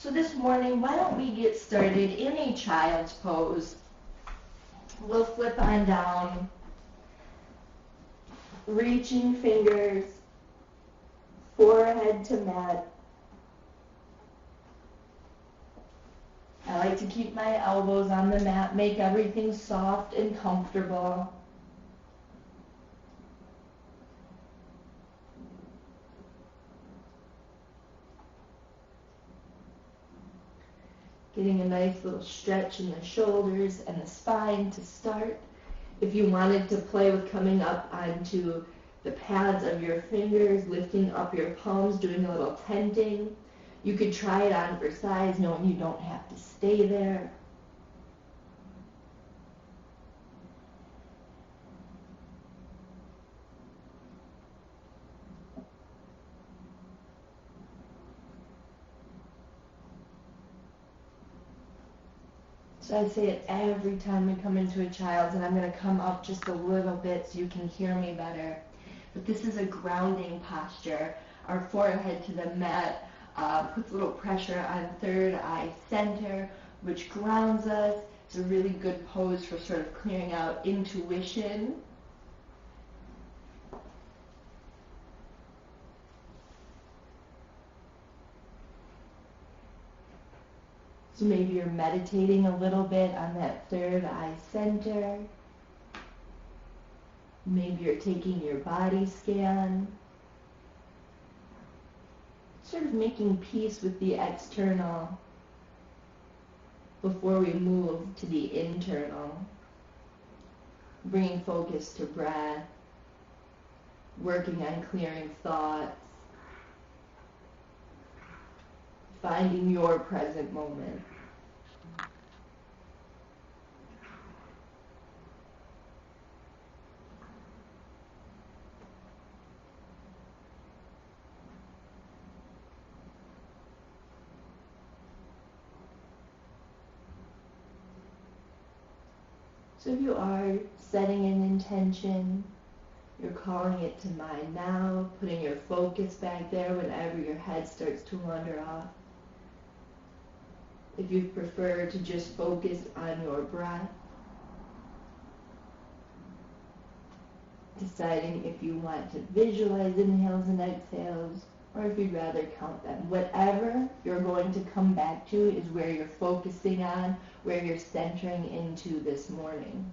So this morning, why don't we get started in a child's pose. We'll flip on down, reaching fingers, forehead to mat. I like to keep my elbows on the mat, make everything soft and comfortable. Getting a nice little stretch in the shoulders and the spine to start. If you wanted to play with coming up onto the pads of your fingers, lifting up your palms, doing a little tenting, you could try it on for size, knowing you don't have to stay there. So I say it every time we come into a child's, and I'm going to come up just a little bit so you can hear me better. But this is a grounding posture. Our forehead to the mat puts a little pressure on third eye center, which grounds us. It's a really good pose for sort of clearing out intuition. So maybe you're meditating a little bit on that third eye center. Maybe you're taking your body scan. Sort of making peace with the external before we move to the internal. Bringing focus to breath. Working on clearing thoughts. Finding your present moment. So if you are setting an intention, you're calling it to mind now, putting your focus back there whenever your head starts to wander off. If you prefer to just focus on your breath, deciding if you want to visualize inhales and exhales, or if you'd rather count them. Whatever you're going to come back to is where you're focusing on, where you're centering into this morning.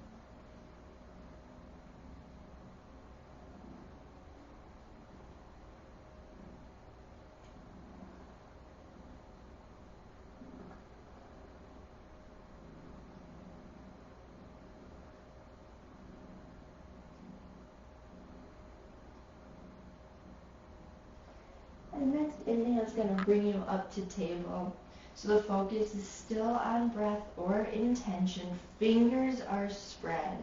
And next inhale is going to bring you up to table. So the focus is still on breath or intention. Fingers are spread.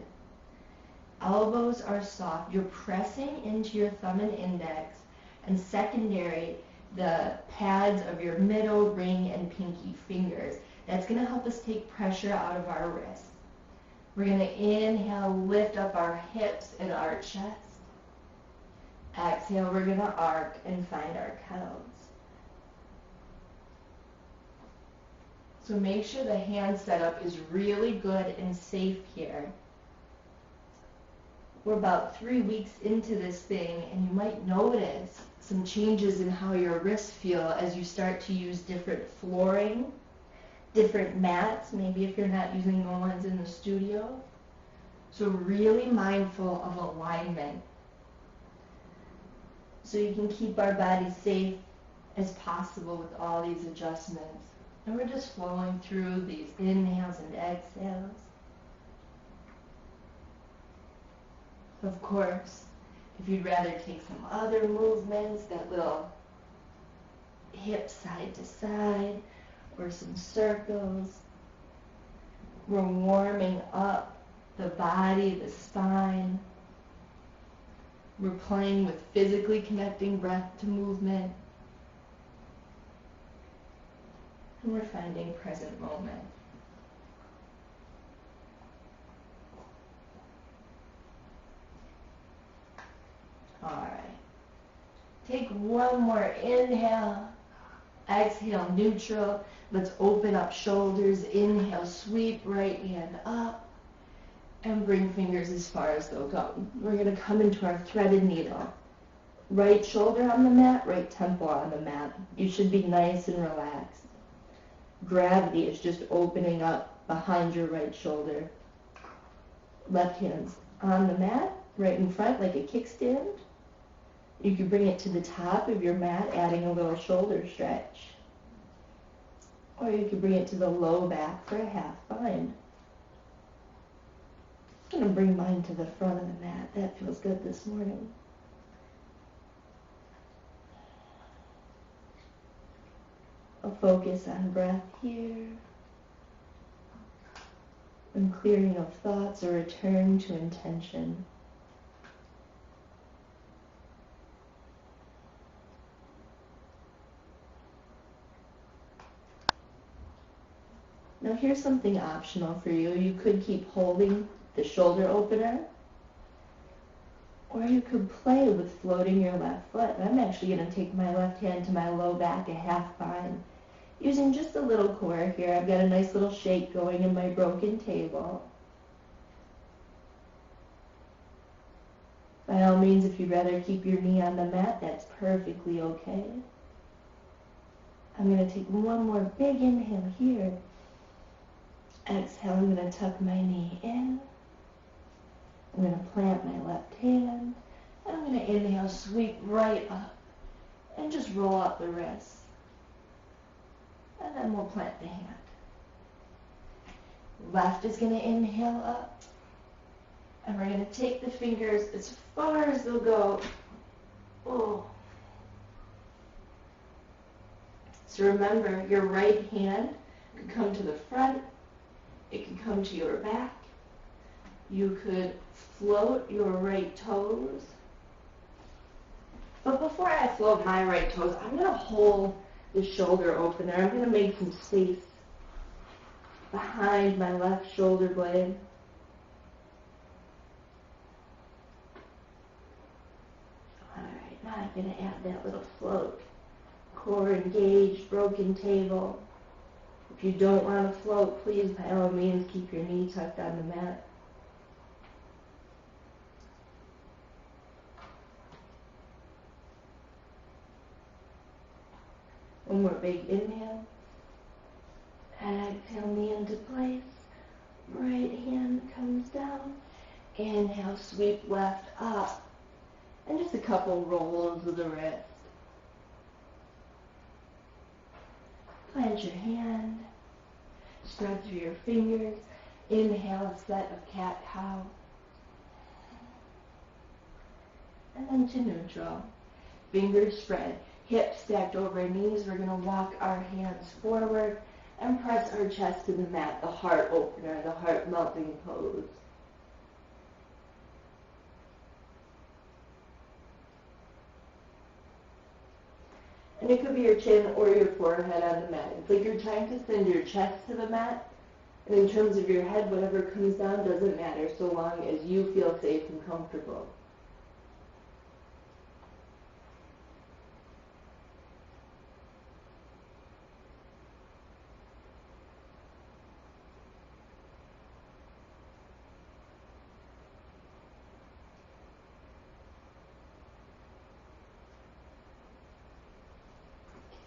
Elbows are soft. You're pressing into your thumb and index. And secondary, the pads of your middle, ring, and pinky fingers. That's going to help us take pressure out of our wrists. We're going to inhale, lift up our hips and our chest. Exhale, we're going to arc and find our cows. So make sure the hand setup is really good and safe here. We're about 3 weeks into this thing, and you might notice some changes in how your wrists feel as you start to use different flooring, different mats, maybe if you're not using the ones in the studio. So really mindful of alignment, so you can keep our body safe as possible with all these adjustments. And we're just flowing through these inhales and exhales. Of course, if you'd rather take some other movements, that little hip side to side, or some circles, we're warming up the body, the spine. We're playing with physically connecting breath to movement. And we're finding present moment. All right. Take one more inhale. Exhale, neutral. Let's open up shoulders. Inhale, sweep right hand up. And bring fingers as far as they'll go. We're going to come into our threaded needle. Right shoulder on the mat, right temple on the mat. You should be nice and relaxed. Gravity is just opening up behind your right shoulder. Left hand's on the mat, right in front like a kickstand. You can bring it to the top of your mat, adding a little shoulder stretch. Or you can bring it to the low back for a half bind. I'm going to bring mine to the front of the mat. That feels good this morning. I'll focus on breath here. And clearing of thoughts or return to intention. Now here's something optional for you. You could keep holding the shoulder opener, or you could play with floating your left foot. I'm actually going to take my left hand to my low back, a half bind, using just a little core here. I've got a nice little shake going in my broken table. By all means, if you'd rather keep your knee on the mat, that's perfectly okay. I'm going to take one more big inhale here. Exhale, I'm going to tuck my knee in. I'm going to plant my left hand. And I'm going to inhale, sweep right up. And just roll out the wrist. And then we'll plant the hand. Left is going to inhale up. And we're going to take the fingers as far as they'll go. Oh. So remember, your right hand could come to the front. It could come to your back. You could float your right toes. But before I float my right toes, I'm going to hold the shoulder opener. I'm going to make some space behind my left shoulder blade. Alright, now I'm going to add that little float. Core engaged, broken table. If you don't want to float, please, by all means, keep your knee tucked on the mat. One more big inhale. Exhale, knee into place. Right hand comes down. Inhale, sweep left up. And just a couple rolls of the wrist. Plant your hand. Spread through your fingers. Inhale, a set of cat-cow. And then to neutral. Fingers spread. Hips stacked over knees. We're going to walk our hands forward and press our chest to the mat, the heart opener, the heart melting pose. And it could be your chin or your forehead on the mat. It's like you're trying to send your chest to the mat. And in terms of your head, whatever comes down doesn't matter so long as you feel safe and comfortable.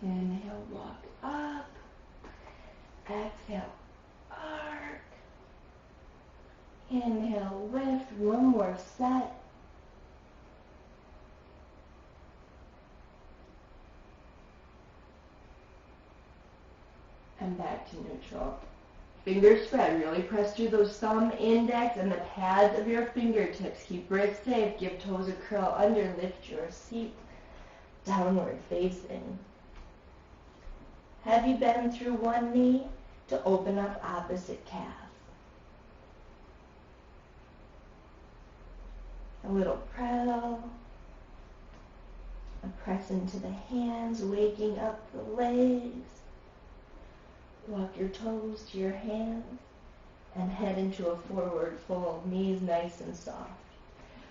Inhale, walk up. Exhale, arc. Inhale, lift. One more set. And back to neutral. Fingers spread. Really press through those thumb, index, and the pads of your fingertips. Keep wrists safe. Give toes a curl under. Lift your seat. Downward facing. Have you bend through one knee to open up opposite calf? A little prattle. A press into the hands, waking up the legs. Walk your toes to your hands and head into a forward fold, knees nice and soft.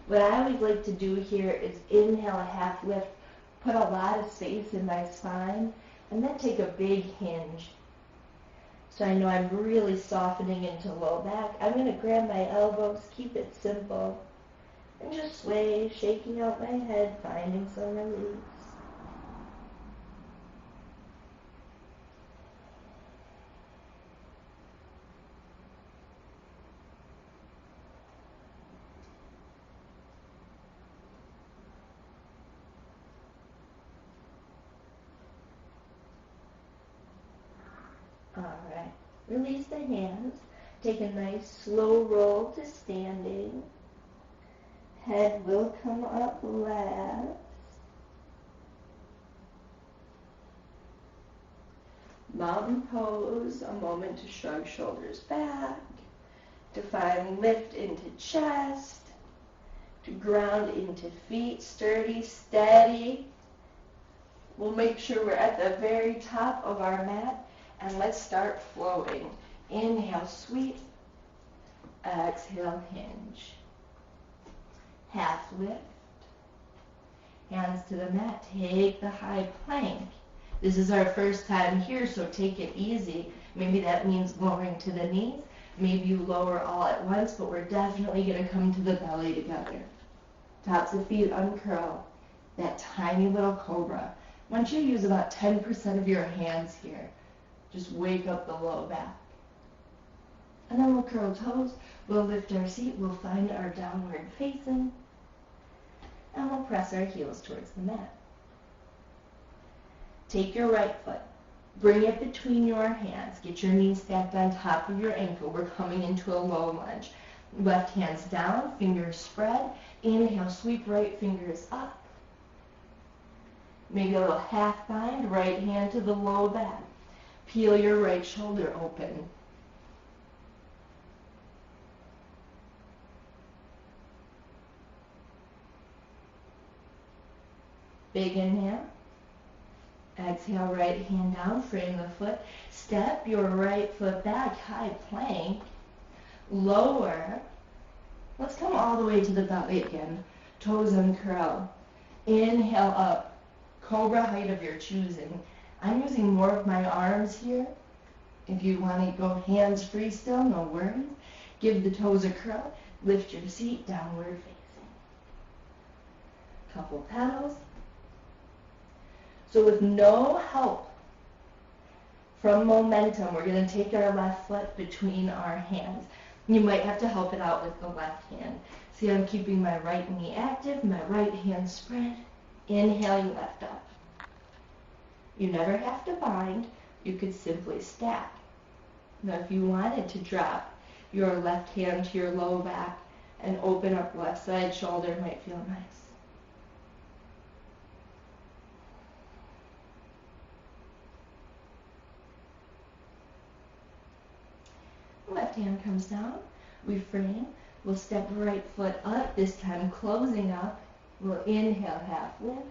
What I always like to do here is inhale a half lift, put a lot of space in my spine, And then take a big hinge. So I know I'm really softening into low back. I'm going to grab my elbows, keep it simple, and just sway, shaking out my head, finding some release. Alright, release the hands. Take a nice slow roll to standing. Head will come up last. Mountain pose, a moment to shrug shoulders back, to find lift into chest, to ground into feet, sturdy, steady. We'll make sure we're at the very top of our mat, and let's start flowing. Inhale, sweep. Exhale, hinge. Half lift. Hands to the mat. Take the high plank. This is our first time here, so take it easy. Maybe that means lowering to the knees. Maybe you lower all at once, but we're definitely going to come to the belly together. Tops of feet uncurl. That tiny little cobra. I want you to use about 10% of your hands here. Just wake up the low back. And then we'll curl toes. We'll lift our seat. We'll find our downward facing. And we'll press our heels towards the mat. Take your right foot. Bring it between your hands. Get your knees stacked on top of your ankle. We're coming into a low lunge. Left hand's down, fingers spread. Inhale, sweep right fingers up. Maybe a little half bind, right hand to the low back. Peel your right shoulder open. Big inhale. Exhale, right hand down, frame the foot. Step your right foot back, high plank. Lower. Let's come all the way to the belly again. Toes uncurl. Inhale up. Cobra height of your choosing. I'm using more of my arms here. If you want to go hands free still, no worries. Give the toes a curl. Lift your seat, downward facing. Couple petals. So with no help from momentum, we're going to take our left foot between our hands. You might have to help it out with the left hand. See, I'm keeping my right knee active, my right hand spread. Inhale, you lift up. You never have to bind. You could simply stack. Now, if you wanted to drop your left hand to your low back and open up left side shoulder, it might feel nice. Left hand comes down. We frame. We'll step right foot up, this time closing up. We'll inhale, half lift.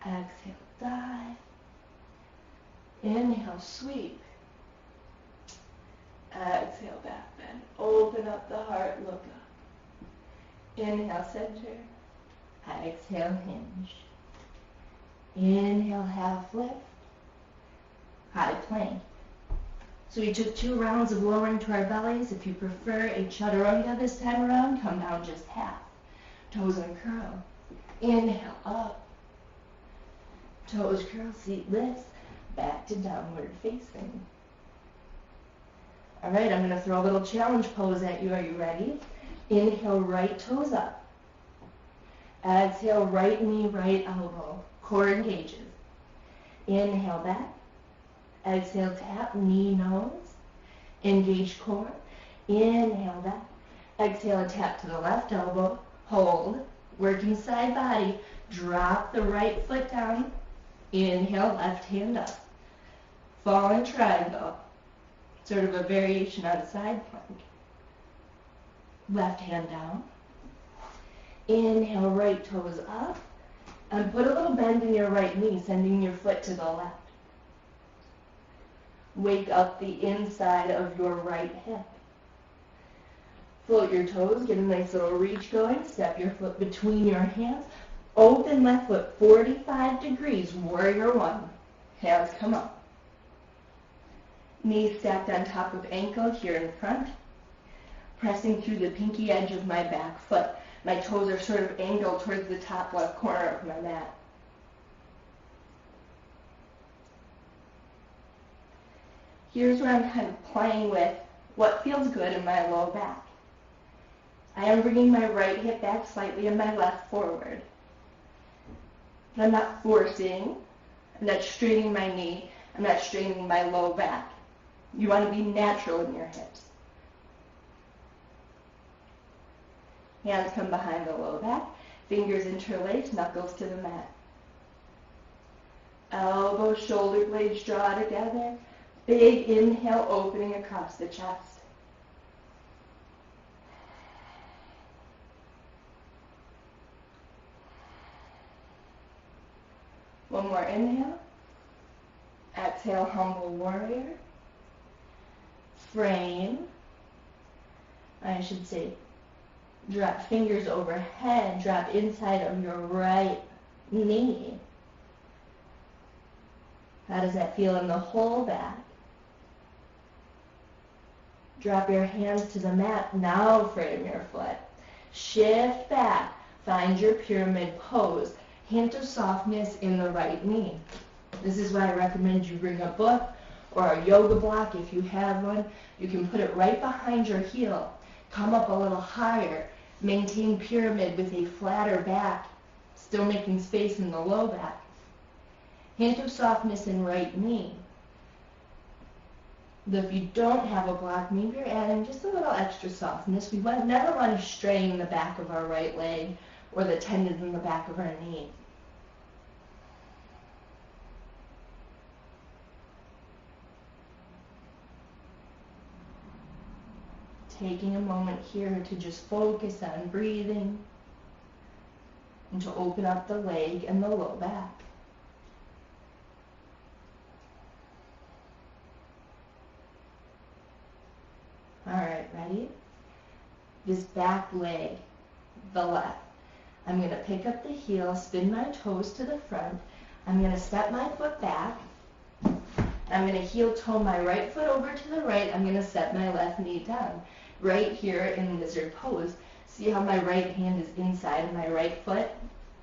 Exhale, dive. Inhale, sweep. Exhale, back bend. Open up the heart, look up. Inhale, center. Exhale, hinge. Inhale, half lift. High plank. So we took 2 rounds of lowering to our bellies. If you prefer a chaturanga this time around, come down just half. Toes uncurl. Inhale, up. Toes curl, seat lifts. Back to downward facing. All right, I'm going to throw a little challenge pose at you. Are you ready? Inhale, right toes up. Exhale, right knee, right elbow. Core engages. Inhale, back. Exhale, tap, knee, nose. Engage core. Inhale, back. Exhale, tap to the left elbow. Hold. Working side body. Drop the right foot down. Inhale, left hand up. Fallen triangle. Sort of a variation on side plank. Left hand down. Inhale, right toes up. And put a little bend in your right knee, sending your foot to the left. Wake up the inside of your right hip. Float your toes, get a nice little reach going. Step your foot between your hands. Open left foot 45 degrees, warrior one. Hands come up. Knees stacked on top of ankle here in front. Pressing through the pinky edge of my back foot. My toes are sort of angled towards the top left corner of my mat. Here's where I'm kind of playing with what feels good in my low back. I am bringing my right hip back slightly and my left forward. But I'm not forcing. I'm not straining my knee. I'm not straining my low back. You want to be natural in your hips. Hands come behind the low back. Fingers interlace, knuckles to the mat. Elbows, shoulder blades draw together. Big inhale, opening across the chest. One more inhale. Exhale, humble warrior. Frame. I should say, drop fingers overhead, drop inside of your right knee. How does that feel in the whole back? Drop your hands to the mat. Now frame your foot. Shift back. Find your pyramid pose. Hint of softness in the right knee. This is why I recommend you bring a book or a yoga block if you have one. You can put it right behind your heel. Come up a little higher. Maintain pyramid with a flatter back, still making space in the low back. Hint of softness in right knee. If you don't have a block, maybe you're adding just a little extra softness. We never want to strain the back of our right leg or the tendons in the back of our knee. Taking a moment here to just focus on breathing and to open up the leg and the low back. All right, ready? This back leg, the left. I'm going to pick up the heel, spin my toes to the front. I'm going to step my foot back. I'm going to heel toe my right foot over to the right. I'm going to set my left knee down. Right here in lizard pose. See how my right hand is inside of my right foot,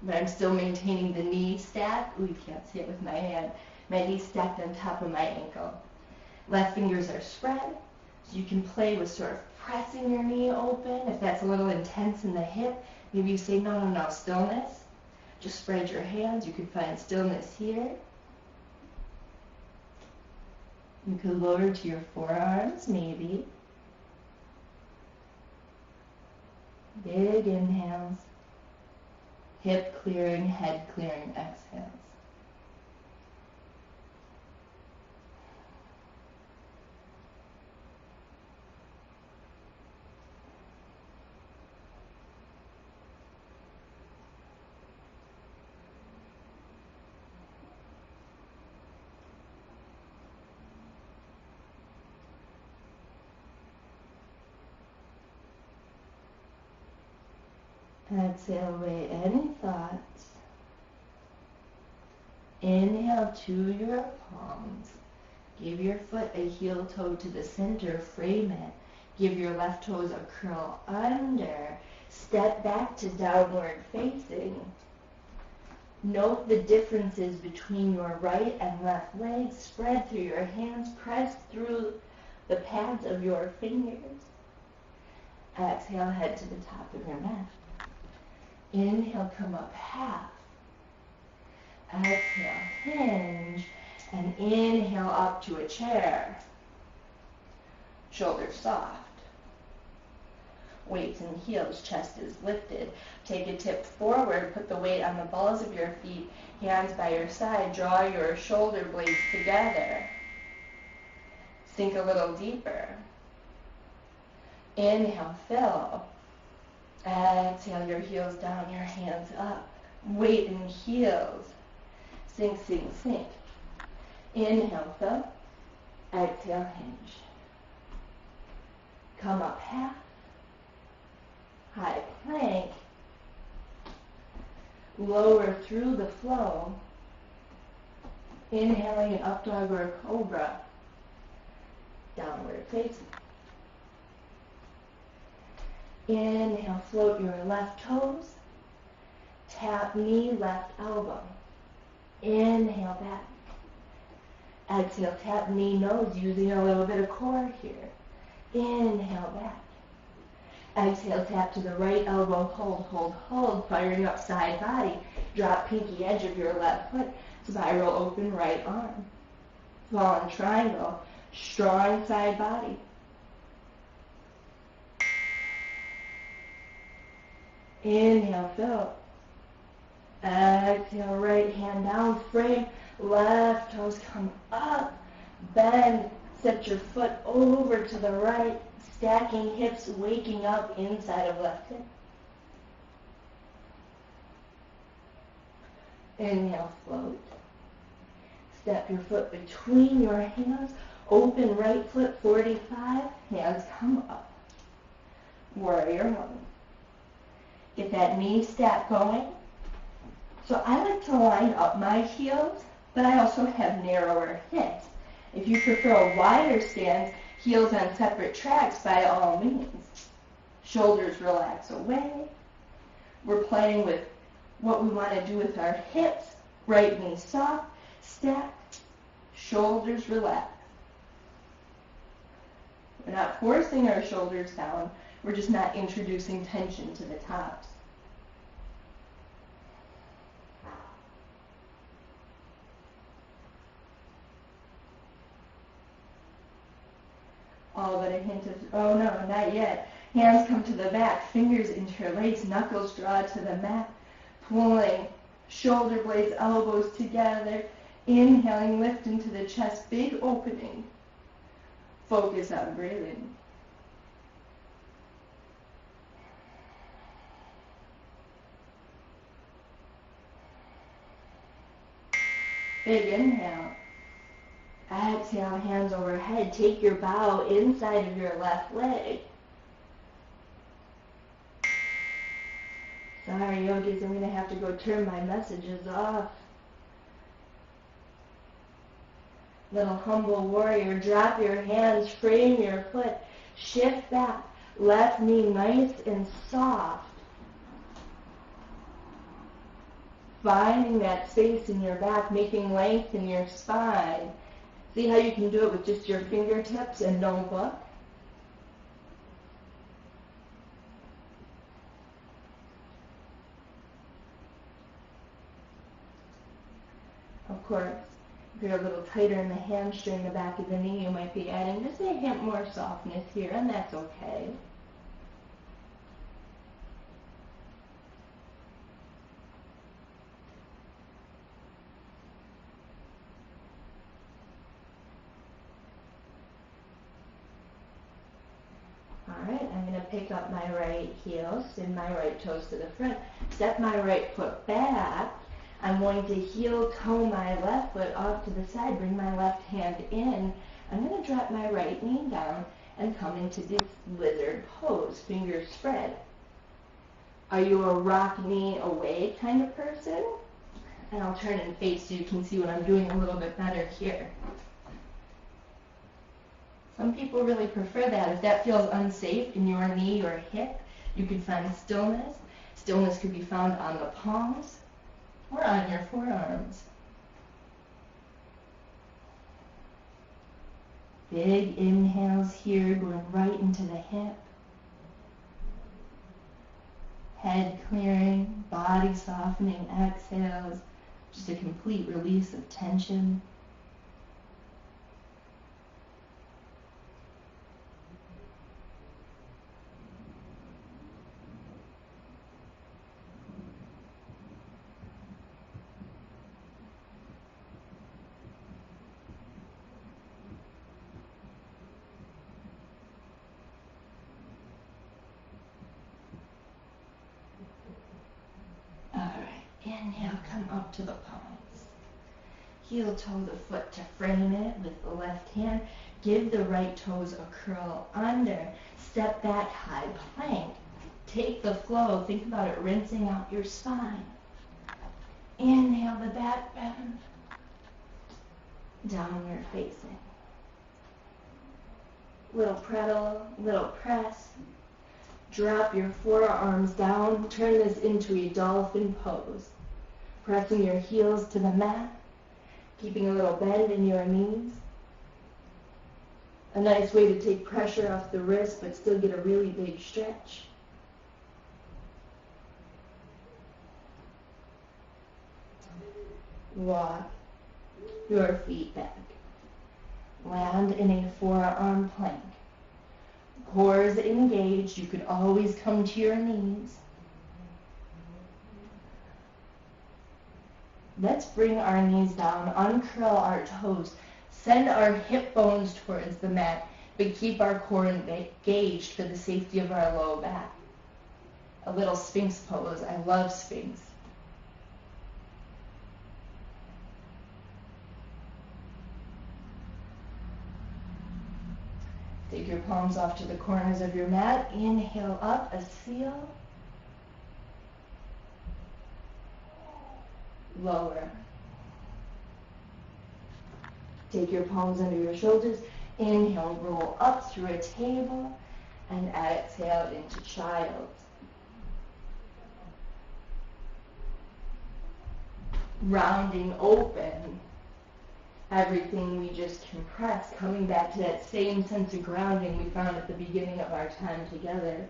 but I'm still maintaining the knee stack. Ooh, you can't see it with my hand. My knee stacked on top of my ankle. Left fingers are spread, so you can play with sort of pressing your knee open. If that's a little intense in the hip, maybe you say, no, stillness. Just spread your hands. You can find stillness here. You could lower to your forearms, maybe. Big inhales, hip clearing, head clearing exhales. Exhale away any thoughts. Inhale to your palms. Give your foot a heel toe to the center, frame it. Give your left toes a curl under. Step back to downward facing. Note the differences between your right and left legs. Spread through your hands. Press through the pads of your fingers. Exhale, head to the top of your mat. Inhale, come up half. Exhale, hinge. And inhale up to a chair. Shoulders soft. Weights and heels, chest is lifted. Take a tip forward, put the weight on the balls of your feet, hands by your side, draw your shoulder blades together. Sink a little deeper. Inhale, fill. Exhale, your heels down, your hands up. Weight in heels. Sink, sink, sink. Inhale, fill. Exhale, hinge. Come up half. High plank. Lower through the flow. Inhaling an up dog or a cobra. Downward facing. Inhale, float your left toes. Tap knee, left elbow. Inhale back. Exhale, tap knee, nose, using a little bit of core here. Inhale back. Exhale, tap to the right elbow, hold, hold, hold, firing up side body. Drop pinky edge of your left foot, spiral open right arm. Fallen triangle, strong side body. Inhale, fill. Exhale, right hand down, frame, left toes come up, bend, set your foot over to the right, stacking hips, waking up inside of left hip. Inhale, float. Step your foot between your hands, open right foot 45, hands come up. Warrior one. Get that knee step going. So I like to line up my heels, but I also have narrower hips. If you prefer a wider stance, heels on separate tracks, by all means. Shoulders relax away. We're playing with what we want to do with our hips. Right knee soft, stack, shoulders relax. We're not forcing our shoulders down. We're just not introducing tension to the tops. All but a hint of, oh no, not yet. Hands come to the back, fingers interlace, knuckles draw to the mat, pulling shoulder blades, elbows together, inhaling, lift into the chest, big opening. Focus on breathing. Big inhale. Exhale, hands overhead. Take your bow inside of your left leg. Sorry, yogis, I'm going to have to go turn my messages off. Little humble warrior, drop your hands, frame your foot, shift back, left knee nice and soft. Finding that space in your back, making length in your spine. See how you can do it with just your fingertips and no book? Of course, if you're a little tighter in the hamstring, the back of the knee, you might be adding just a hint more softness here, and that's okay. Alright, I'm going to pick up my right heel, spin my right toes to the front, step my right foot back. I'm going to heel toe my left foot off to the side, bring my left hand in. I'm going to drop my right knee down and come into this lizard pose, fingers spread. Are you a rock knee away kind of person? And I'll turn and face so you can see what I'm doing a little bit better here. Some people really prefer that. If that feels unsafe in your knee or hip, you can find stillness. Stillness could be found on the palms or on your forearms. Big inhales here, going right into the hip. Head clearing, body softening, exhales. Just a complete release of tension. Inhale, come up to the palms. Heel toe the foot to frame it with the left hand. Give the right toes a curl under. Step back, high plank. Take the flow. Think about it rinsing out your spine. Inhale, the back bend. downward facing. Little prattle, little press. Drop your forearms down. Turn this into a dolphin pose. Pressing your heels to the mat. Keeping a little bend in your knees. A nice way to take pressure off the wrist but still get a really big stretch. Walk your feet back. Land in a forearm plank. Core is engaged. You could always come to your knees. Let's bring our knees down, uncurl our toes, send our hip bones towards the mat, but keep our core engaged for the safety of our low back. A little Sphinx pose. I love Sphinx. Take your palms off to the corners of your mat. Inhale up, a seal. Lower. Take your palms under your shoulders. Inhale, roll up through a table, and exhale into child. Rounding open everything we just compressed, coming back to that same sense of grounding we found at the beginning of our time together.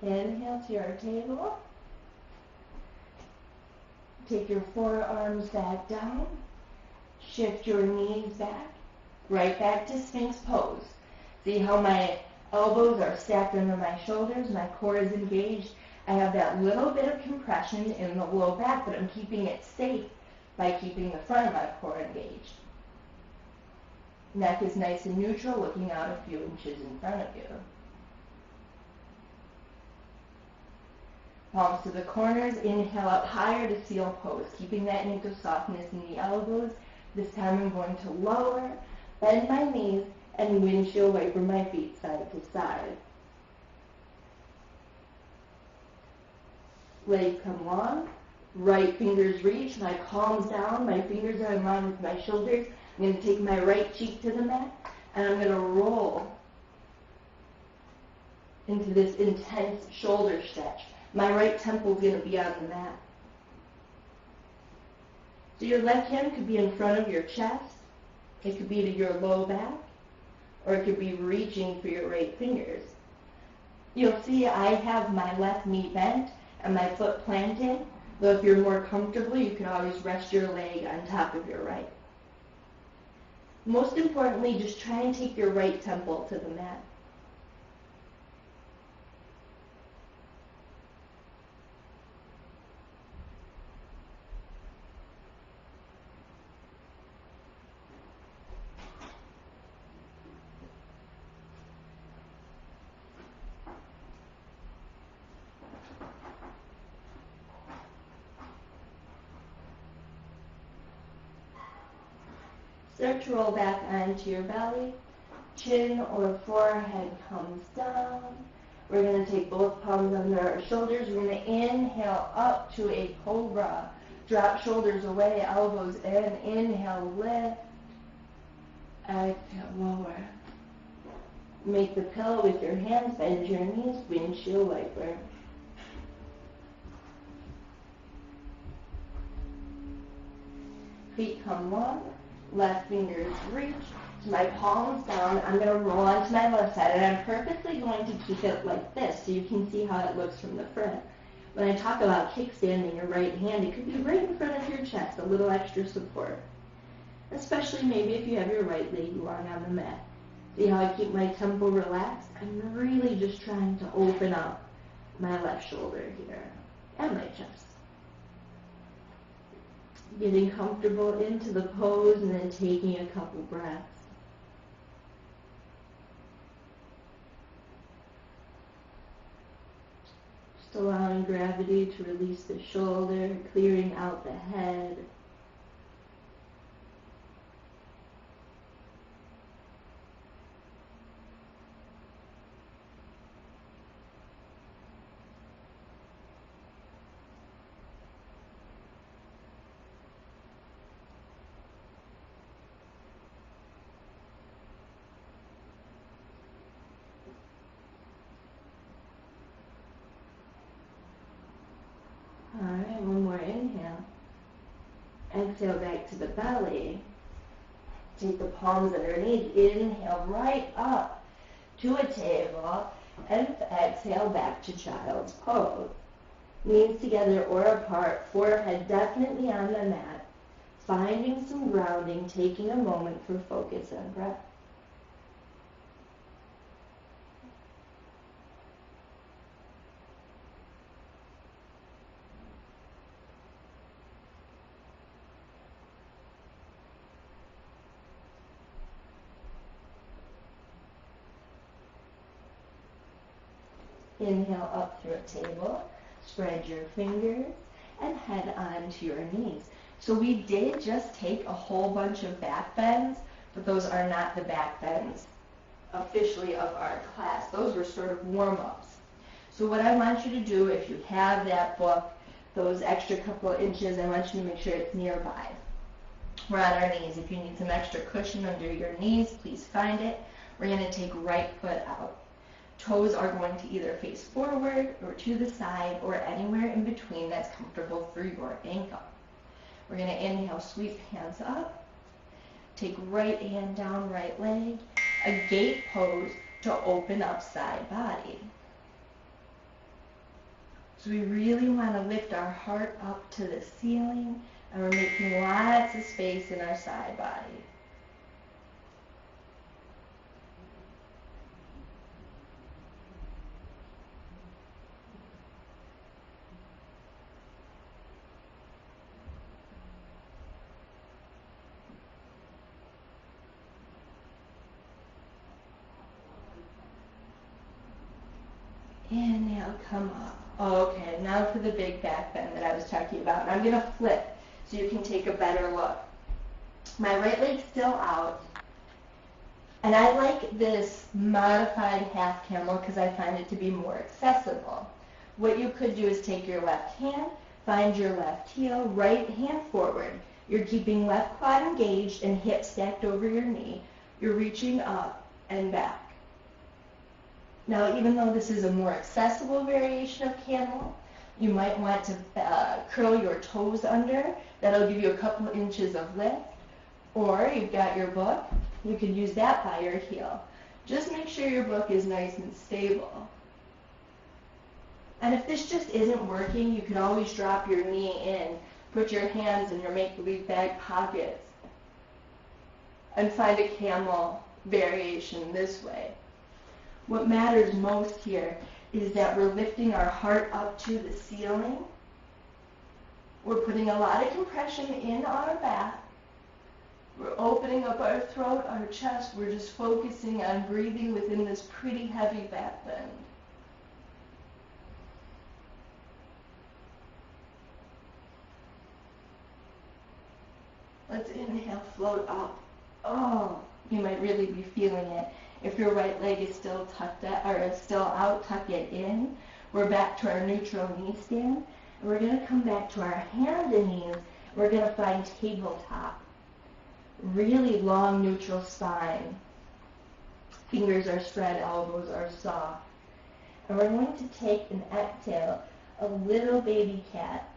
Inhale to your table. Take your forearms back down. Shift your knees back. Right back to Sphinx pose. See how my elbows are stacked under my shoulders. My core is engaged. I have that little bit of compression in the low back, but I'm keeping it safe by keeping the front of my core engaged. Neck is nice and neutral, looking out a few inches in front of you. Palms to the corners. Inhale up higher to seal pose, keeping that ankle softness in the elbows. This time I'm going to lower, bend my knees, and windshield wiper my feet side to side. Legs come long. Right fingers reach. My palms down. My fingers are in line with my shoulders. I'm going to take my right cheek to the mat, and I'm going to roll into this intense shoulder stretch. My right temple is going to be on the mat. So your left hand could be in front of your chest. It could be to your low back. Or it could be reaching for your right fingers. You'll see I have my left knee bent and my foot planted. Though if you're more comfortable, you can always rest your leg on top of your right. Most importantly, just try and take your right temple to the mat. Start to roll back onto your belly. Chin or forehead comes down. We're going to take both palms under our shoulders. We're going to inhale up to a cobra. Drop shoulders away, elbows in. Inhale, lift. Exhale, lower. Make the pillow with your hands. Bend your knees. Windshield wiper. Feet come long. Left fingers reach to my palms down. I'm going to roll onto my left side, and I'm purposely going to keep it like this so you can see how it looks from the front. When I talk about kickstanding your right hand, it could be right in front of your chest, a little extra support. Especially maybe if you have your right leg long on the mat. See how I keep my temple relaxed? I'm really just trying to open up my left shoulder here and my chest. Getting comfortable into the pose and then taking a couple breaths. Just allowing gravity to release the shoulder, clearing out the head. Alright, one more inhale. Exhale back to the belly. Take the palms underneath. Inhale right up to a table. And exhale back to child's pose. Knees together or apart. Forehead definitely on the mat. Finding some grounding. Taking a moment for focus and breath. Inhale up through a table, spread your fingers, and head onto your knees. So we did just take a whole bunch of back bends, but those are not the back bends officially of our class. Those were sort of warm-ups. So what I want you to do, if you have that book, those extra couple of inches, I want you to make sure it's nearby. We're on our knees. If you need some extra cushion under your knees, please find it. We're going to take right foot out. Toes are going to either face forward or to the side or anywhere in between that's comfortable for your ankle. We're going to inhale, sweep hands up. Take right hand down, right leg. A gate pose to open up side body. So we really want to lift our heart up to the ceiling, and we're making lots of space in our side body. Inhale, come up. Okay, now for the big back bend that I was talking about. And I'm going to flip so you can take a better look. My right leg's still out. And I like this modified half camel because I find it to be more accessible. What you could do is take your left hand, find your left heel, right hand forward. You're keeping left quad engaged and hip stacked over your knee. You're reaching up and back. Now, even though this is a more accessible variation of camel, you might want to curl your toes under. That'll give you a couple inches of lift. Or you've got your book. You can use that by your heel. Just make sure your book is nice and stable. And if this just isn't working, you can always drop your knee in, put your hands in your make-believe bag pockets, and find a camel variation this way. What matters most here is that we're lifting our heart up to the ceiling. We're putting a lot of compression in on our back. We're opening up our throat, our chest. We're just focusing on breathing within this pretty heavy back bend. Let's inhale, float up. Oh, you might really be feeling it. If your right leg is still tucked out, or still out, tuck it in. We're back to our neutral knee stand. And we're going to come back to our hand and knees. We're going to find tabletop. Really long neutral spine. Fingers are spread, elbows are soft. And we're going to take an exhale, a little baby cat.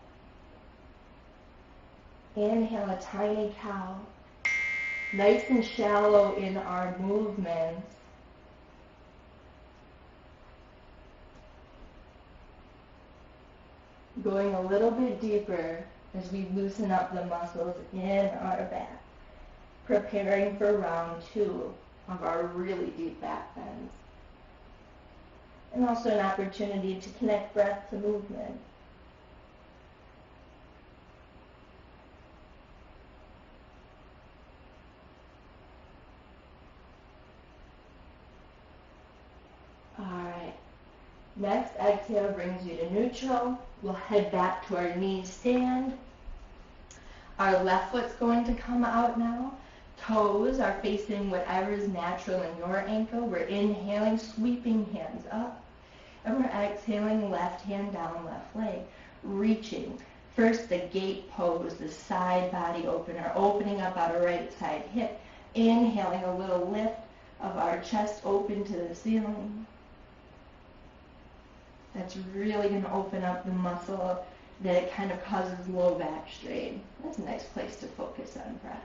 Inhale, a tiny cow. Nice and shallow in our movements. Going a little bit deeper as we loosen up the muscles in our back. Preparing for round 2 of our really deep back bends. And also an opportunity to connect breath to movement. Next, exhale brings you to neutral. We'll head back to our knee stand. Our left foot's going to come out now. Toes are facing whatever is natural in your ankle. We're inhaling, sweeping hands up. And we're exhaling, left hand down, left leg. Reaching. First, the gate pose, the side body opener, opening up out of right side hip. Inhaling, a little lift of our chest open to the ceiling. That's really going to open up the muscle that it kind of causes low back strain. That's a nice place to focus on breath.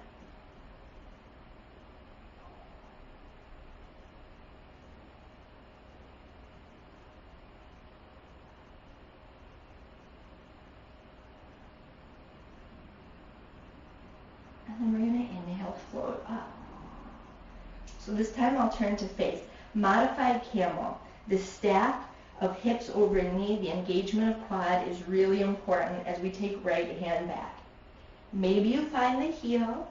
And then we're going to inhale, float up. So this time I'll turn to face. Modified camel. The stack of hips over knee, the engagement of quad is really important as we take right hand back. Maybe you find the heel,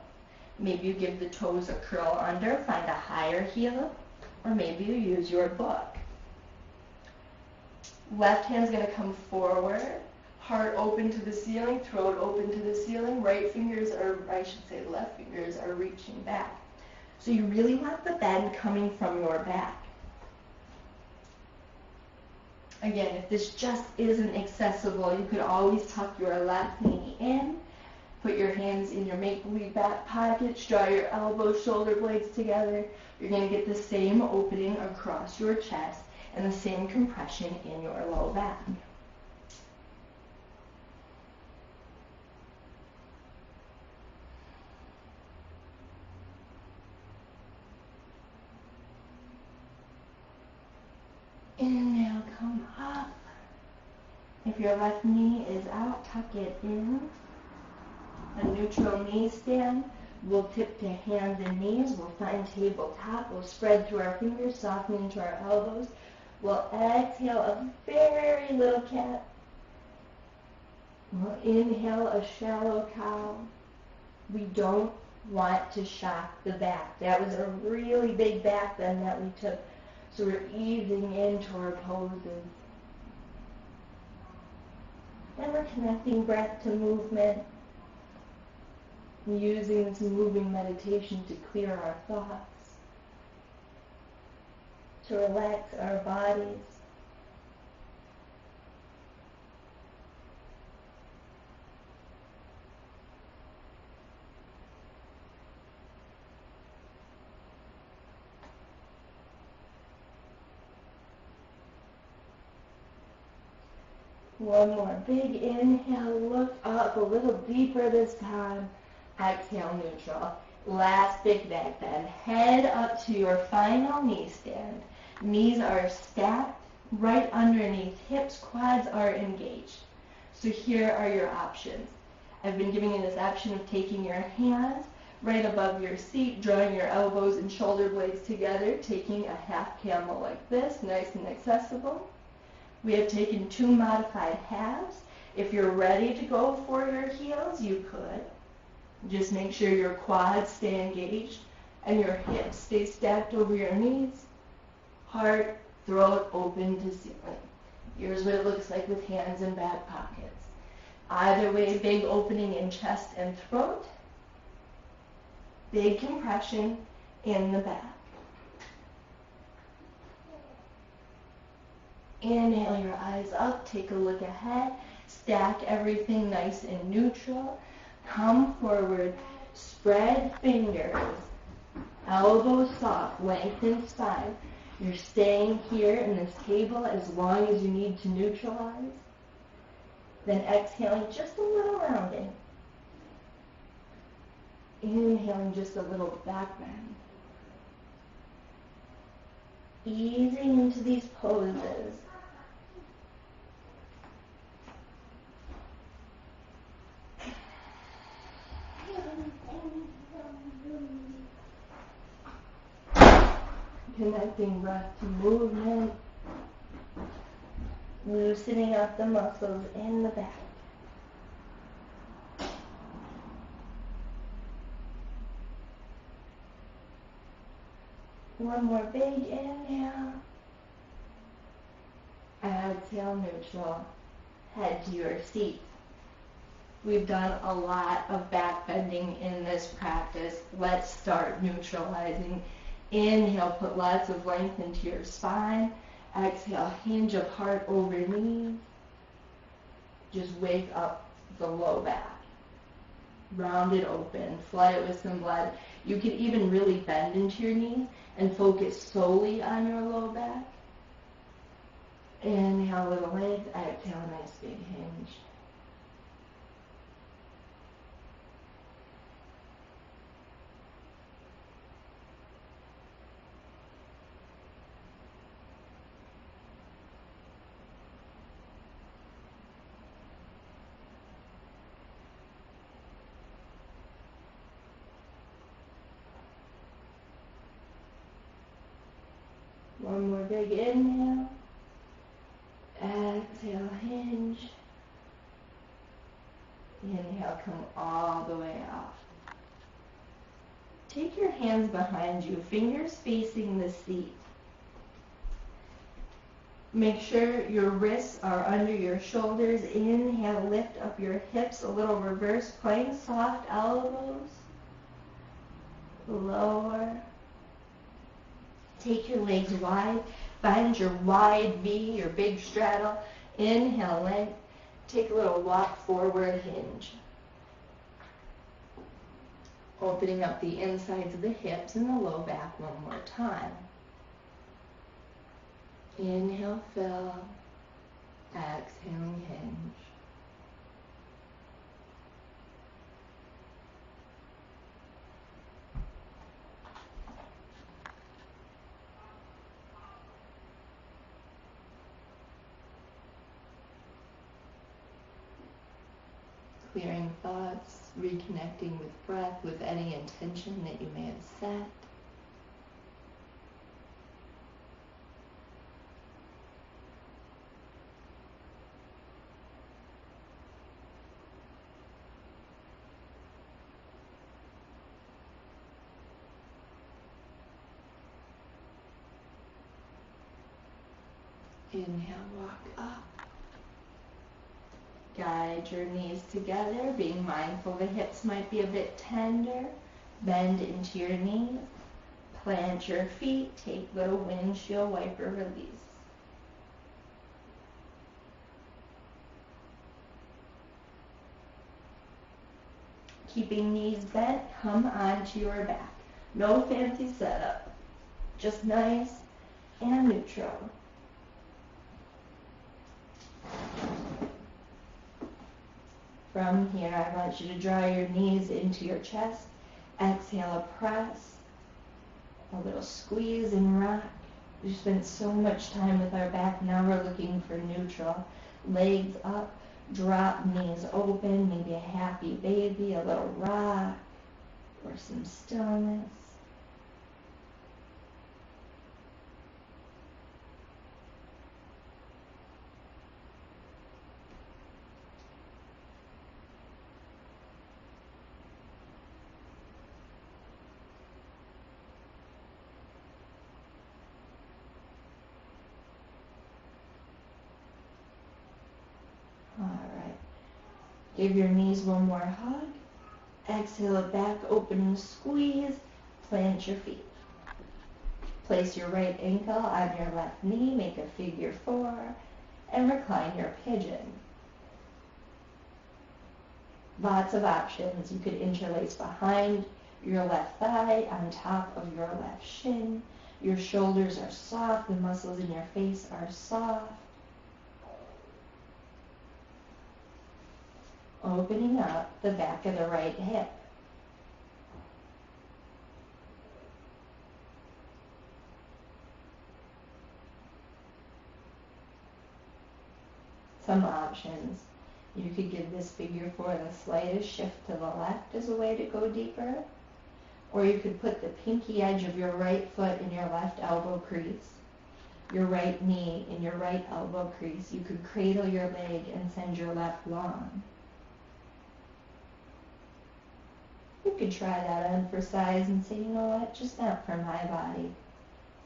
maybe you give the toes a curl under, find a higher heel, or maybe you use your book. Left hand's going to come forward, heart open to the ceiling, throat open to the ceiling, right fingers, or I should say left fingers, are reaching back. So you really want the bend coming from your back. Again, if this just isn't accessible, you could always tuck your left knee in, put your hands in your make-believe back pockets, draw your elbows, shoulder blades together. You're going to get the same opening across your chest and the same compression in your low back. Inhale, come up. If your left knee is out, tuck it in. A neutral knee stand. We'll tip to hands and knees. We'll find tabletop. We'll spread through our fingers, soften into our elbows. We'll exhale a very little cat. We'll inhale a shallow cow. We don't want to shock the back. That was a really big back bend that we took. So we're easing into our poses. And we're connecting breath to movement. Using this moving meditation to clear our thoughts. To relax our bodies. One more big inhale, look up a little deeper this time. Exhale, neutral. Last big back bend. Head up to your final knee stand. Knees are stacked right underneath hips. Quads are engaged. So here are your options. I've been giving you this option of taking your hands right above your seat, drawing your elbows and shoulder blades together, taking a half camel like this, nice and accessible. We have taken 2 modified halves. If you're ready to go for your heels, you could. Just make sure your quads stay engaged and your hips stay stacked over your knees. Heart, throat open to ceiling. Here's what it looks like with hands in back pockets. Either way, big opening in chest and throat. Big compression in the back. Inhale your eyes up, take a look ahead, stack everything nice and neutral. Come forward, spread fingers, elbows soft, lengthen spine. You're staying here in this table as long as you need to neutralize. Then exhaling just a little rounding. Inhaling just a little back bend. Easing into these poses. Connecting breath to movement, loosening up the muscles in the back. One more big inhale. exhale, neutral. Head to your seat. We've done a lot of back bending in this practice. Let's start neutralizing. Inhale, put lots of length into your spine. Exhale, hinge apart over knees. Just wake up the low back. Round it open, flood it with some blood. You can even really bend into your knees and focus solely on your low back. Inhale, little length. Exhale, nice big hinge. One more big inhale. Exhale, hinge. Inhale, come all the way up. Take your hands behind you, fingers facing the seat. Make sure your wrists are under your shoulders. Inhale, lift up your hips, a little reverse plank, soft elbows. Lower. Take your legs wide. Find your wide V, your big straddle. Inhale, length. Take a little walk forward, hinge. Opening up the insides of the hips and the low back one more time. Inhale, fill. Exhaling, hinge. Clearing thoughts, reconnecting with breath, with any intention that you may have set. Inhale, walk up. Guide your knees together, being mindful the hips might be a bit tender. Bend into your knees. Plant your feet. Take little windshield wiper release. Keeping knees bent, come onto your back. No fancy setup. Just nice and neutral. From here, I want you to draw your knees into your chest. Exhale, a press. A little squeeze and rock. We've spent so much time with our back. Now we're looking for neutral. Legs up. Drop knees open. Maybe a happy baby, a little rock, or some stillness. Give your knees one more hug. Exhale it back, open and squeeze. Plant your feet. Place your right ankle on your left knee, make a figure 4, and recline your pigeon. Lots of options. You could interlace behind your left thigh, on top of your left shin. Your shoulders are soft, the muscles in your face are soft. Opening up the back of the right hip. Some options. You could give this figure 4 the slightest shift to the left as a way to go deeper. Or you could put the pinky edge of your right foot in your left elbow crease. Your right knee in your right elbow crease. You could cradle your leg and send your left long. You could try that on for size and say, you know what, just not for my body.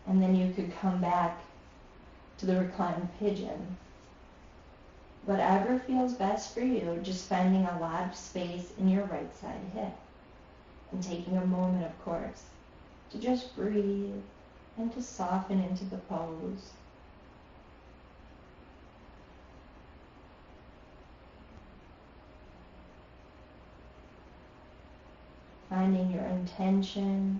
And then you could come back to the reclined pigeon. Whatever feels best for you, just finding a lot of space in your right side hip. And taking a moment, of course, to just breathe and to soften into the pose. Finding your intention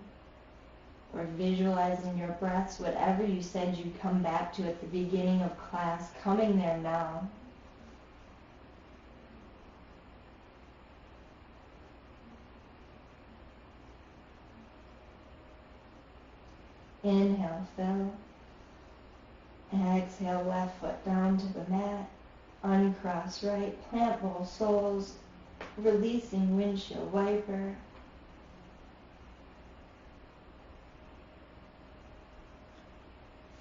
or visualizing your breaths, whatever you said you'd come back to at the beginning of class, coming there now. Inhale, fill. Exhale, left foot down to the mat. Uncross right, plant both soles, releasing windshield wiper.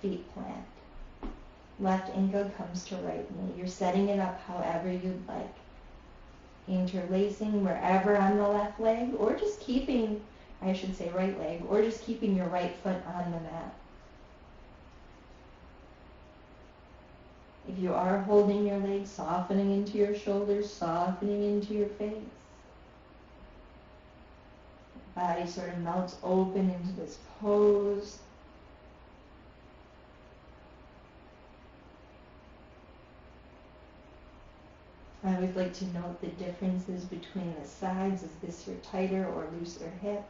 Feet plant. Left ankle comes to right knee. You're setting it up however you'd like. Interlacing wherever on the left leg, or just keeping, I should say right leg, or just keeping your right foot on the mat. If you are holding your legs, softening into your shoulders, softening into your face. Body sort of melts open into this pose. I always like to note the differences between the sides. Is this your tighter or looser hip?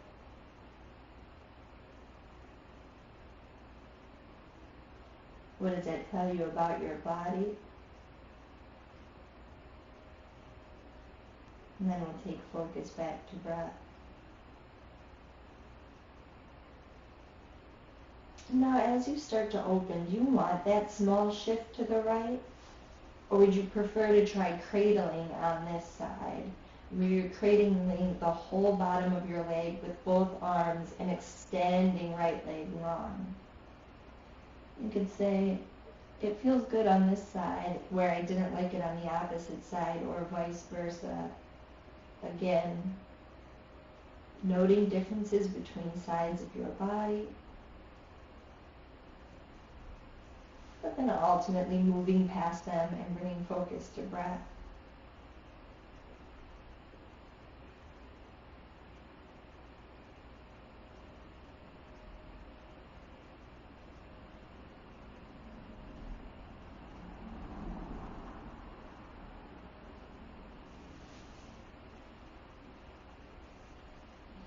What does that tell you about your body? And then we'll take focus back to breath. Now as you start to open, do you want that small shift to the right? Or would you prefer to try cradling on this side, where you're cradling the whole bottom of your leg with both arms and extending right leg long? You could say, it feels good on this side where I didn't like it on the opposite side, or vice versa. Again, noting differences between sides of your body, but then ultimately moving past them and bringing focus to breath.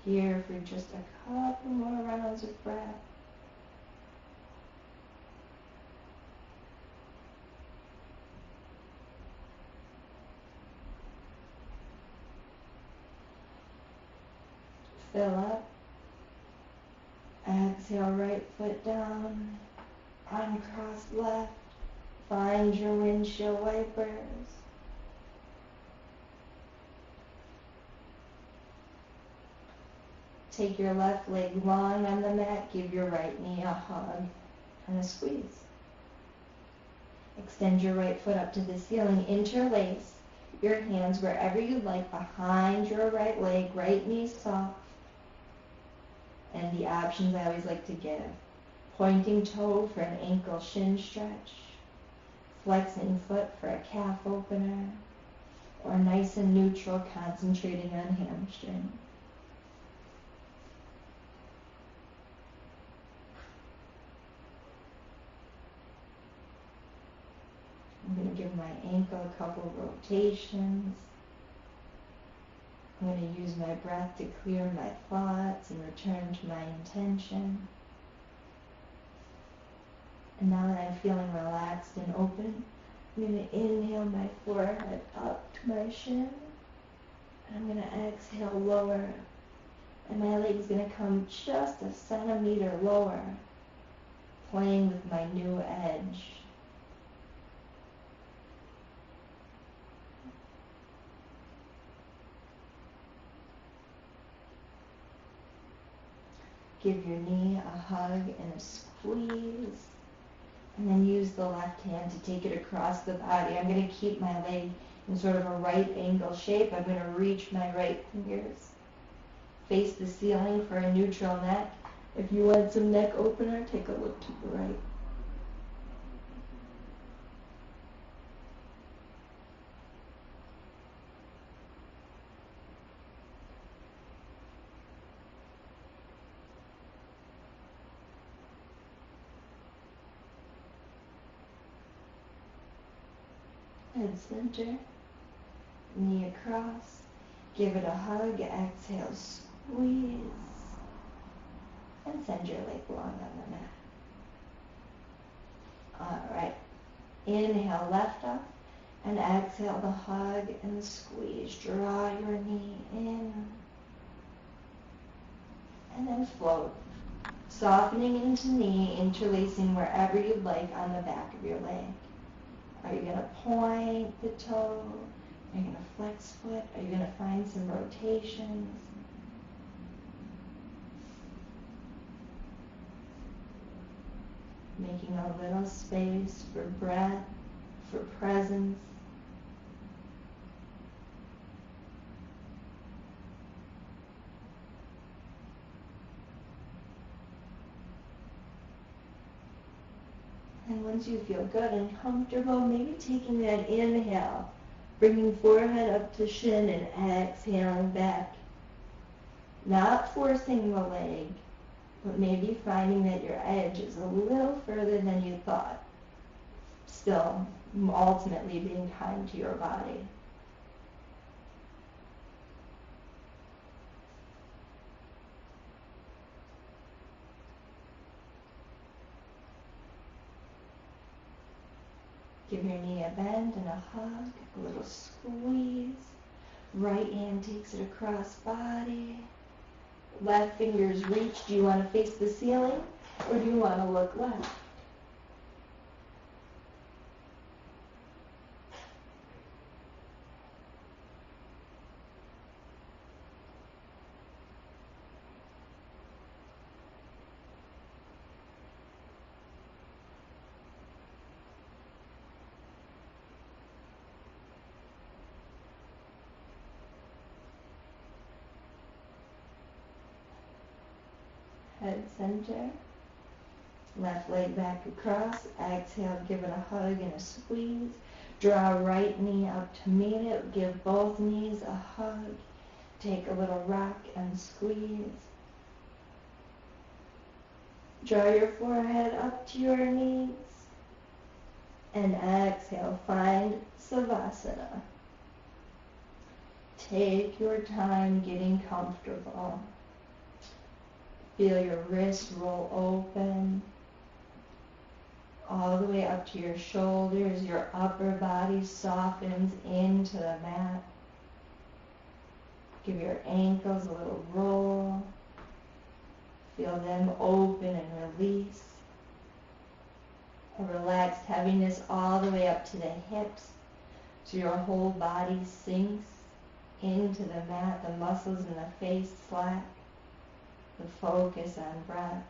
Here for just a couple more rounds of breath. Fill up. Exhale, right foot down. Uncross left. Find your windshield wipers. Take your left leg long on the mat. Give your right knee a hug and a squeeze. Extend your right foot up to the ceiling. Interlace your hands wherever you like behind your right leg. Right knee soft. And the options I always like to give. Pointing toe for an ankle shin stretch. Flexing foot for a calf opener. Or nice and neutral, concentrating on hamstring. I'm going to give my ankle a couple rotations. I'm going to use my breath to clear my thoughts and return to my intention. And now that I'm feeling relaxed and open, I'm going to inhale my forehead up to my shin. And I'm going to exhale lower. And my leg's going to come just a centimeter lower, playing with my new edge. Give your knee a hug and a squeeze. And then use the left hand to take it across the body. I'm going to keep my leg in sort of a right angle shape. I'm going to reach my right fingers. Face the ceiling for a neutral neck. If you want some neck opener, take a look to the right. Head center, knee across, give it a hug, exhale, squeeze, and send your leg long on the mat. Alright, inhale, left up, and exhale the hug and the squeeze. Draw your knee in, and then float. Softening into knee, interlacing wherever you'd like on the back of your leg. Are you going to point the toe? Are you going to flex foot? Are you going to find some rotations? Making a little space for breath, for presence. And once you feel good and comfortable, maybe taking that inhale, bringing forehead up to shin and exhaling back. Not forcing the leg, but maybe finding that your edge is a little further than you thought. Still, ultimately being kind to your body. Give your knee a bend and a hug, a little squeeze. Right hand takes it across body. Left fingers reach. Do you want to face the ceiling or do you want to look left? Head center. Left leg back across. Exhale, give it a hug and a squeeze. Draw right knee up to meet it. Give both knees a hug. Take a little rock and squeeze. Draw your forehead up to your knees. And exhale, find Savasana. Take your time getting comfortable. Feel your wrists roll open all the way up to your shoulders. Your upper body softens into the mat. Give your ankles a little roll. Feel them open and release. A relaxed heaviness all the way up to the hips, so your whole body sinks into the mat. The muscles in the face slack. The focus on breath.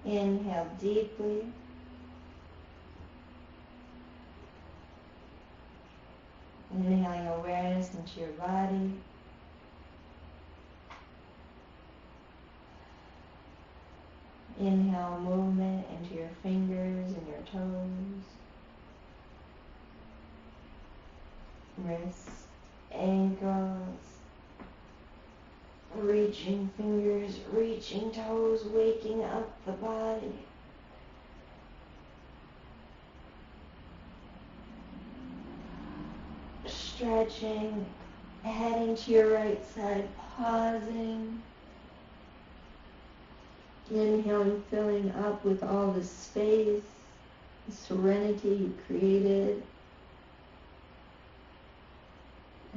Inhale deeply. Inhaling awareness into your body. Inhale movement into your fingers and your toes, wrists, ankles, reaching fingers, reaching toes, waking up the body. Stretching, heading to your right side, pausing. Inhaling, filling up with all the space, the serenity you created.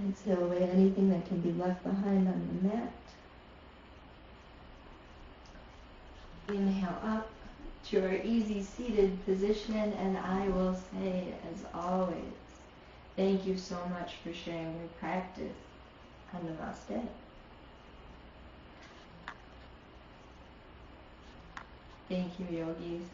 Exhale away anything that can be left behind on the mat. Inhale up to our easy seated position, and I will say, as always, thank you so much for sharing your practice, and namaste. Thank you, yogis.